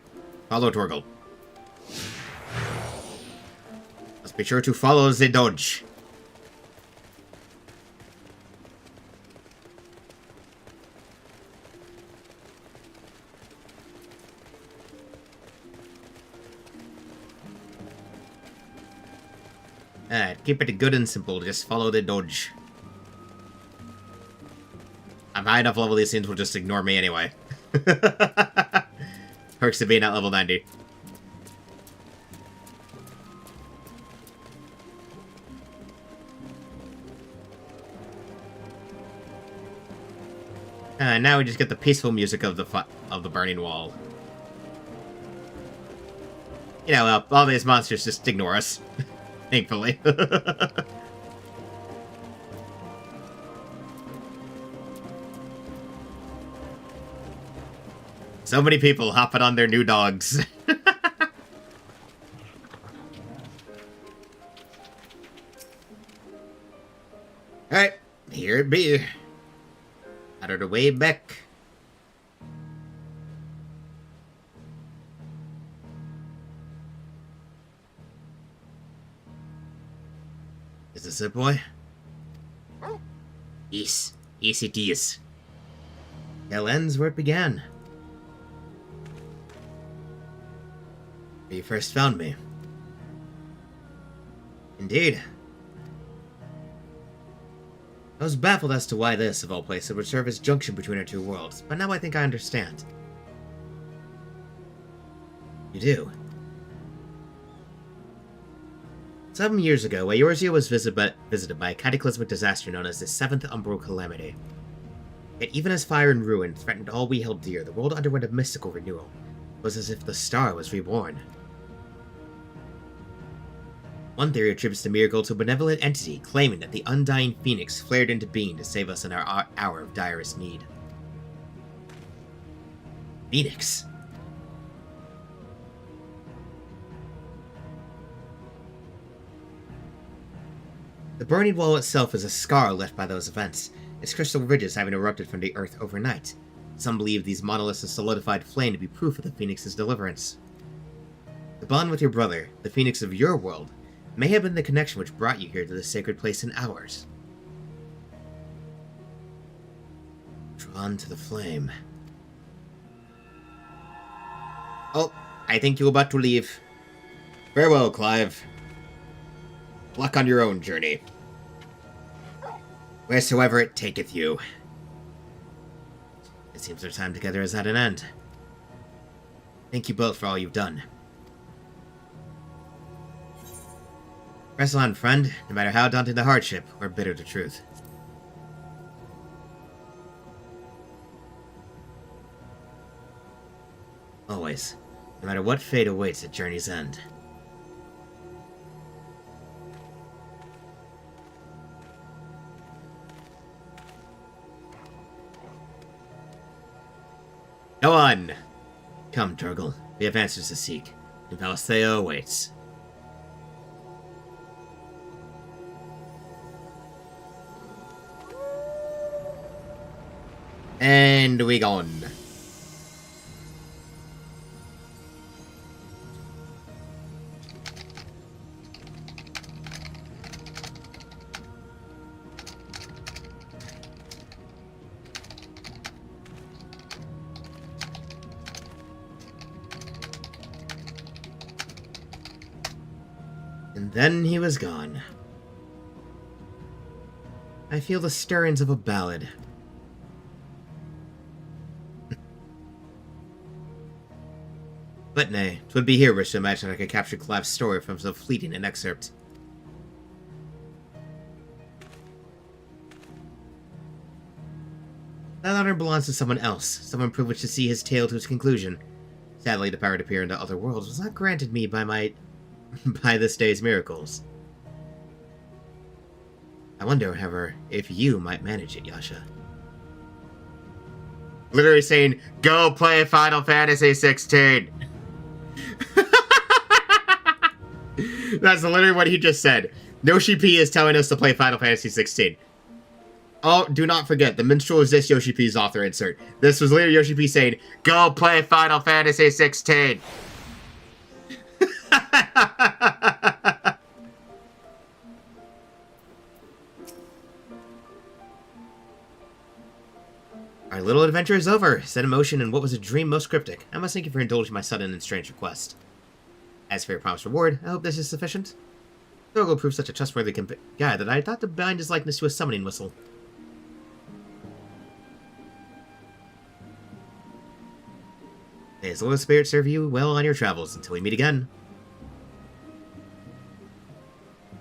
follow Torgal. Must be sure to follow the dodge. Alright, keep it good and simple, just follow the dodge. I'm high enough level, these things will just ignore me anyway. Perks to being at level 90. Now we just get the peaceful music of the burning wall. You know, all these monsters just ignore us. Thankfully. So many people hopping on their new dogs. Alright, here it be. Out of the way back. Is this it, boy? Yes. Yes, it is. Hell ends where it began. Where you first found me. Indeed. I was baffled as to why this, of all places, would serve as junction between our two worlds, but now I think I understand. You do. Some years ago, Eorzea was visited by a cataclysmic disaster known as the Seventh Umbral Calamity. Yet even as fire and ruin threatened all we held dear, the world underwent a mystical renewal. It was as if the star was reborn. One theory attributes the miracle to a benevolent entity claiming that the undying phoenix flared into being to save us in our hour of direst need. Phoenix? The burning wall itself is a scar left by those events, its crystal ridges having erupted from the earth overnight. Some believe these monoliths of solidified flame to be proof of the Phoenix's deliverance. The bond with your brother, the Phoenix of your world, may have been the connection which brought you here to this sacred place in ours. Drawn to the flame. Oh, I think you're about to leave. Farewell, Clive. Luck on your own journey. Wheresoever it taketh you. It seems our time together is at an end. Thank you both for all you've done. Press on, friend, no matter how daunting the hardship or bitter the truth. Always, no matter what fate awaits at journey's end. Go on! Come, Turgle. We have answers to seek, and Palisthea awaits. And we gone. And then he was gone. I feel the stirrings of a ballad. But nay, 'twould be here to imagine I could capture Clive's story from so fleeting an excerpt. That honor belongs to someone else, someone privileged to see his tale to its conclusion. Sadly, the power to peer into other worlds was not granted me by this day's miracles. I wonder, however, if you might manage it, Yasha. Literally saying, go play Final Fantasy XVI! That's literally what he just said. Yoshi P is telling us to play Final Fantasy XVI. Oh, do not forget, the minstrel is this Yoshi P's author insert. This was literally Yoshi P saying, go play Final Fantasy XVI! Our little adventure is over, set in motion in what was a dream most cryptic. I must thank you for indulging my sudden and strange request. As for your promised reward, I hope this is sufficient. Thorgo proved such a trustworthy guy that I thought to bind his likeness to a summoning whistle. May his Lord Spirit serve you well on your travels until we meet again.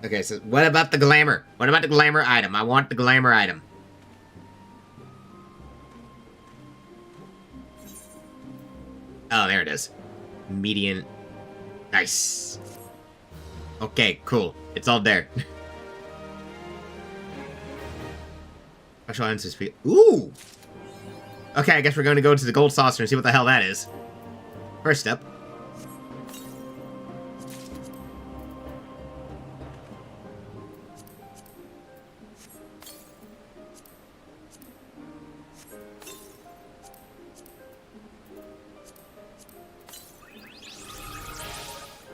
Okay, so what about the glamour? What about the glamour item? I want the glamour item. Oh, there it is. Median. Nice. Okay, cool. It's all there. Special answers. Ooh! Okay, I guess we're going to go to the gold saucer and see what the hell that is. First step.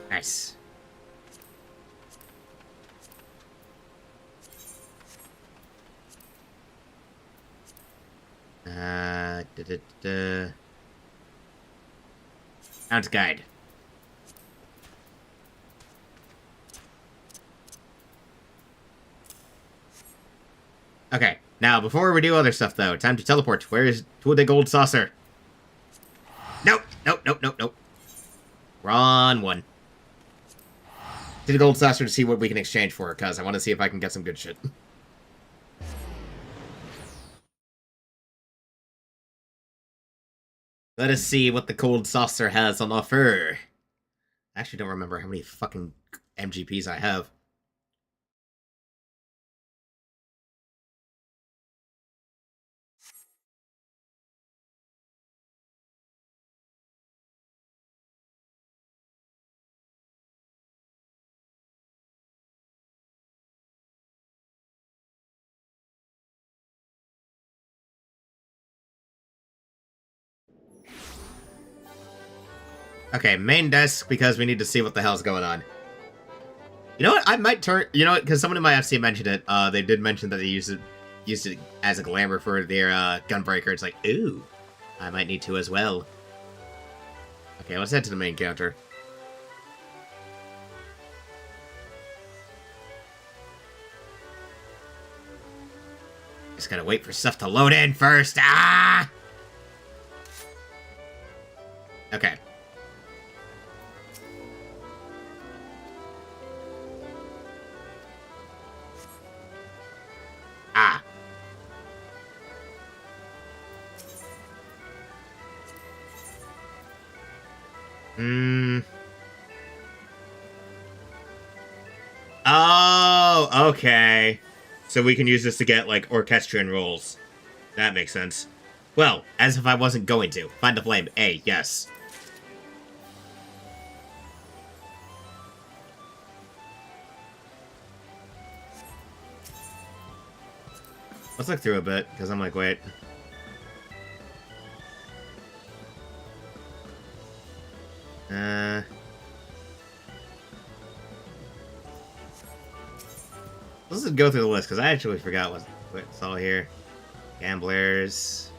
Nice. Sounds guide. Okay, now before we do other stuff though, time to teleport. Where is to the gold saucer? Nope, nope, nope, nope, nope. Wrong one. to the gold saucer to see what we can exchange for, because I want to see if I can get some good shit. Let us see what the gold saucer has on offer. I actually don't remember how many fucking MGPs I have. Okay, main desk, because we need to see what the hell's going on. You know what? I might turn... You know what? Because someone in my FC mentioned it. They did mention that they used it as a glamour for their gunbreaker. It's like, ooh, I might need to as well. Okay, let's head to the main counter. Just gotta wait for stuff to load in first. Ah! Okay. Ah. Oh, okay. So we can use this to get, like, orchestrion rolls. That makes sense. Well, as if I wasn't going to. Find the flame. A, yes. Let's look through a bit, because I'm like, wait. Let's just go through the list, because I actually forgot what's all here. Gamblers.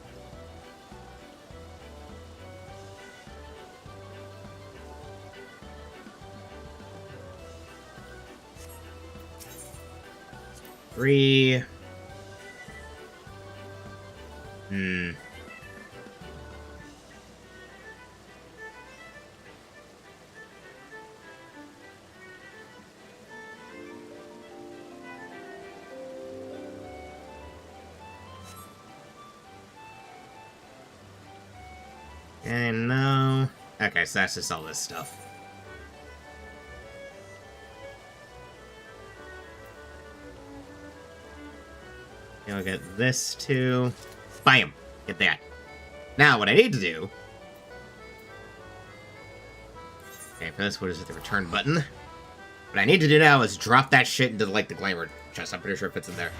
Three. And no. Okay, so that's just all this stuff. And I'll get this too. Bam! Get that. Now, what I need to do... Okay, for this, what is it? The return button. What I need to do now is drop that shit into, like, the glamour chest. I'm pretty sure it fits in there.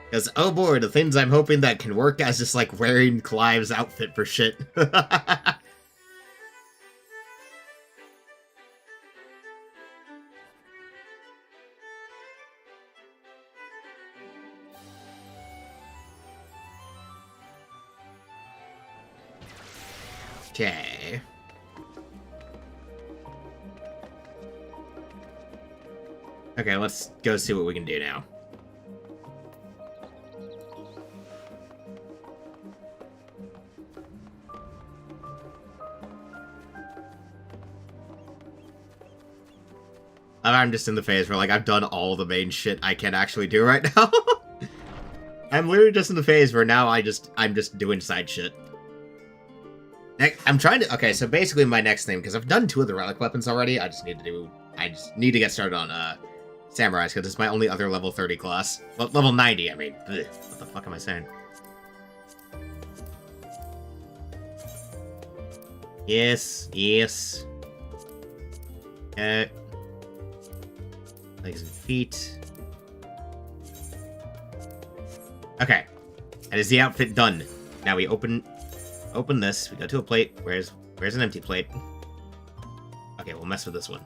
Because, oh boy, the things I'm hoping that can work as just, like, wearing Clive's outfit for shit. Okay. Okay, let's go see what we can do now. I'm just in the phase where, like, I've done all the main shit I can actually do right now. I'm literally just in the phase where now I'm just doing side shit. I'm trying to... Okay, so basically my next thing, because I've done 2 of the relic weapons already, I just need to get started on samurais, because it's my only other level 30 class. Well, level 90, I mean. Ugh, what the fuck am I saying? Yes, yes. Okay. Legs and feet. Okay. That is the outfit done. Now we open this. We go to a plate. Where's an empty plate? Okay, we'll mess with this one.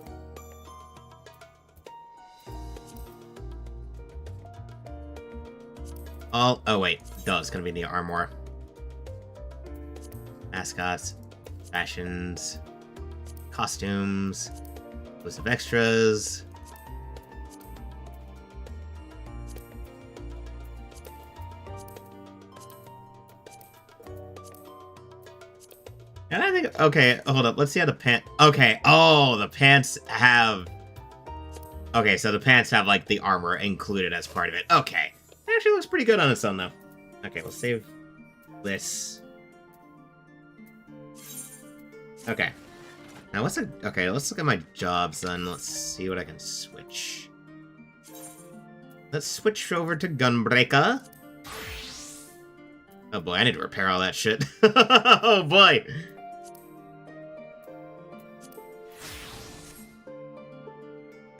Oh wait. Duh, it's gonna be in the armor. Mascots. Fashions. Costumes. List of extras. And I think, okay, hold up. Let's see how the pants. Okay. Oh, the pants have. Okay, so the pants have like the armor included as part of it. Okay. It actually looks pretty good on its own though. Okay, we'll save this. Okay. Now let's look at my jobs then. Let's see what I can switch. Let's switch over to Gunbreaker. Oh boy, I need to repair all that shit. Oh boy.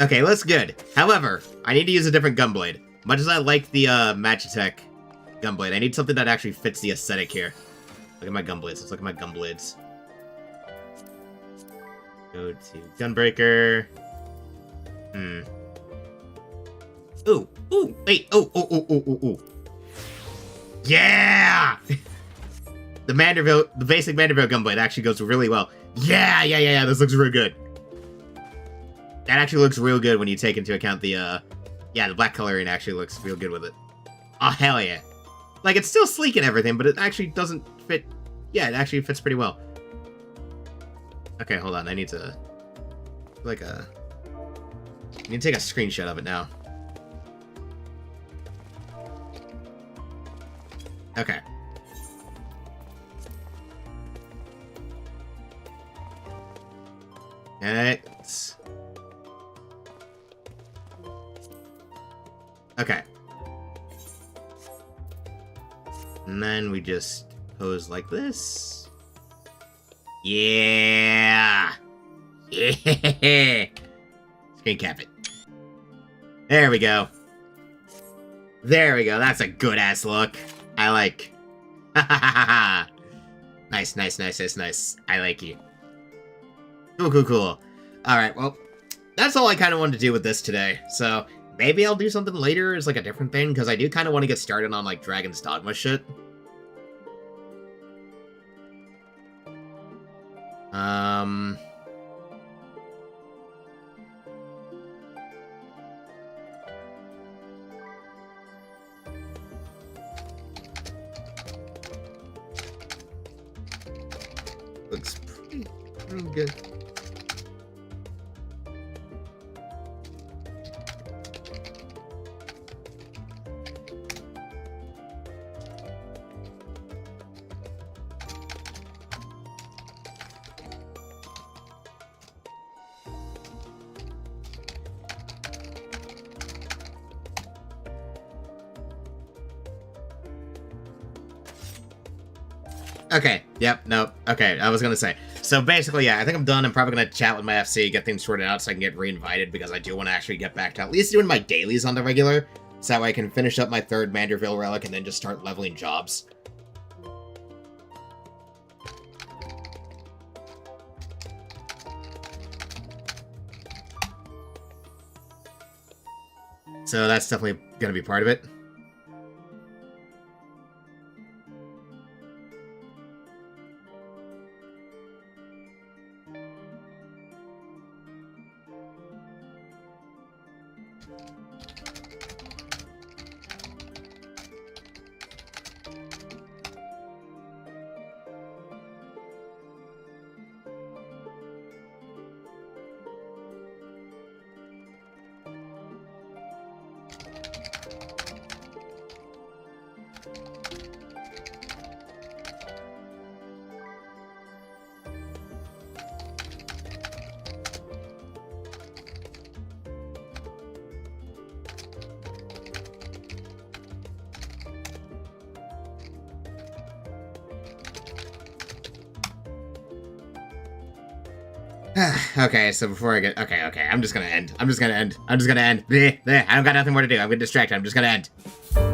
Okay, looks good. However, I need to use a different gunblade. Much as I like the Magitech gunblade, I need something that actually fits the aesthetic here. Look at my gunblades. Let's look at my gunblades. Go to Gunbreaker. Ooh, wait, ooh. Yeah! The basic Manderville gunblade actually goes really well. Yeah, this looks real good. That actually looks real good when you take into account the black coloring actually looks real good with it. Oh, hell yeah. Like, it's still sleek and everything, but it actually doesn't fit. Yeah, it actually fits pretty well. Okay, hold on. I need to take a screenshot of it now. Okay. Alright. Okay. And then we just pose like this. Yeah! Yeah! Screen cap it. There we go. There we go. That's a good-ass look. I like. Nice. I like you. Cool. Alright, well, that's all I kind of wanted to do with this today. So, maybe I'll do something later as, like, a different thing, because I do kind of want to get started on, like, Dragon's Dogma shit. Looks pretty good. Okay, yep, no, okay, I was gonna say. So basically, yeah, I think I'm done. I'm probably gonna chat with my FC, get things sorted out so I can get re-invited, because I do want to actually get back to at least doing my dailies on the regular, so that way I can finish up my third Manderville relic and then just start leveling jobs. So that's definitely gonna be part of it. Okay, so before I get... Okay, I'm just gonna end. Bleh, I don't got nothing more to do. I'm getting distracted. I'm just gonna end.